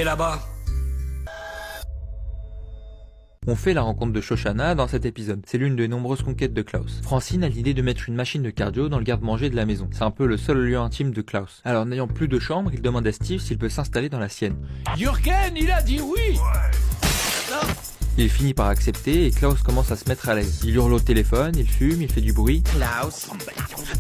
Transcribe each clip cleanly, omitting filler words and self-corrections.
Et là-bas. On fait la rencontre de Shoshana dans cet épisode. C'est l'une des nombreuses conquêtes de Klaus. Francine a l'idée de mettre une machine de cardio dans le garde-manger de la maison. C'est un peu le seul lieu intime de Klaus. Alors n'ayant plus de chambre, il demande à Steve s'il peut s'installer dans la sienne. Jürgen, il a dit oui. Il finit par accepter et Klaus commence à se mettre à l'aise. Il hurle au téléphone, il fume, il fait du bruit. Klaus,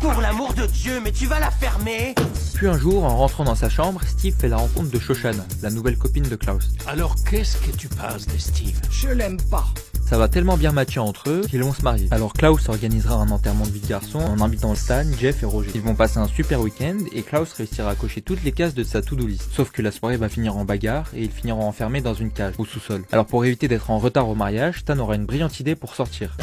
pour l'amour de Dieu, mais tu vas la fermer. Puis un jour, en rentrant dans sa chambre, Steve fait la rencontre de Shoshana, la nouvelle copine de Klaus. Alors qu'est-ce que tu penses de Steve? Je l'aime pas. Ça va tellement bien matcher entre eux qu'ils vont se marier. Alors Klaus organisera un enterrement de vie de garçon en invitant Stan, Jeff et Roger. Ils vont passer un super week-end et Klaus réussira à cocher toutes les cases de sa to-do list. Sauf que la soirée va finir en bagarre et ils finiront enfermés dans une cage au sous-sol. Alors pour éviter d'être en retard au mariage, Stan aura une brillante idée pour sortir.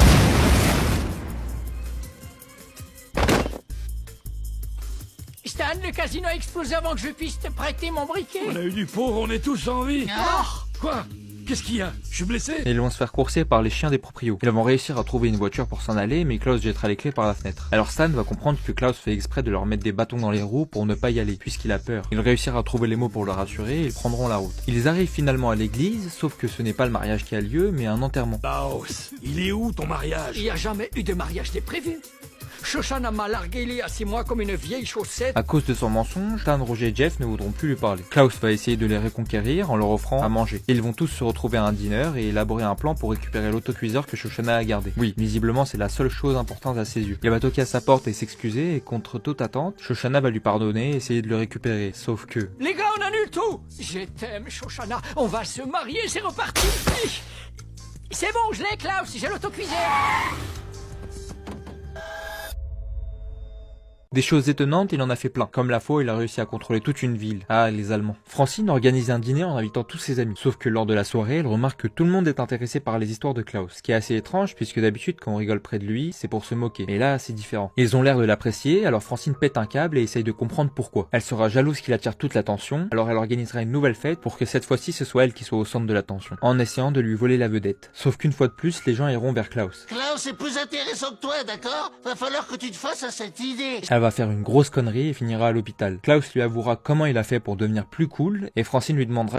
Stan, le casino a explosé avant que je puisse te prêter mon briquet. On a eu du pauvre, on est tous en vie. Ah. Quoi? Qu'est-ce qu'il y a? Je suis blessé? Et ils vont se faire courser par les chiens des proprios. Ils vont réussir à trouver une voiture pour s'en aller, mais Klaus jettera les clés par la fenêtre. Alors Stan va comprendre que Klaus fait exprès de leur mettre des bâtons dans les roues pour ne pas y aller, puisqu'il a peur. Il réussira à trouver les mots pour le rassurer et ils prendront la route. Ils arrivent finalement à l'église, sauf que ce n'est pas le mariage qui a lieu, mais un enterrement. Baos, il est où ton mariage? Il n'y a jamais eu de mariage de prévu. Shoshana m'a largué il y a 6 mois comme une vieille chaussette. À cause de son mensonge, Stan, Roger et Jeff ne voudront plus lui parler. Klaus va essayer de les reconquérir en leur offrant à manger. Ils vont tous se retrouver à un dîner et élaborer un plan pour récupérer l'autocuiseur que Shoshana a gardé. Oui, visiblement c'est la seule chose importante à ses yeux. Il va toquer à sa porte et s'excuser et contre toute attente, Shoshana va lui pardonner et essayer de le récupérer. Sauf que... Les gars, on annule tout. Je t'aime, Shoshana. On va se marier, c'est reparti. C'est bon, je l'ai, Klaus. J'ai l'autocuiseur. Des choses étonnantes, il en a fait plein. Comme la fois, il a réussi à contrôler toute une ville. Ah, les Allemands. Francine organise un dîner en invitant tous ses amis. Sauf que lors de la soirée, elle remarque que tout le monde est intéressé par les histoires de Klaus. Ce qui est assez étrange, puisque d'habitude, quand on rigole près de lui, c'est pour se moquer. Mais là, c'est différent. Ils ont l'air de l'apprécier, alors Francine pète un câble et essaye de comprendre pourquoi. Elle sera jalouse qu'il attire toute l'attention, alors elle organisera une nouvelle fête pour que cette fois-ci, ce soit elle qui soit au centre de l'attention. En essayant de lui voler la vedette. Sauf qu'une fois de plus, les gens iront vers Klaus. Klaus est plus intéressant que toi, d'accord? Va falloir que tu te fasses à cette idée. Elle va faire une grosse connerie et finira à l'hôpital. Klaus lui avouera comment il a fait pour devenir plus cool et Francine lui demandera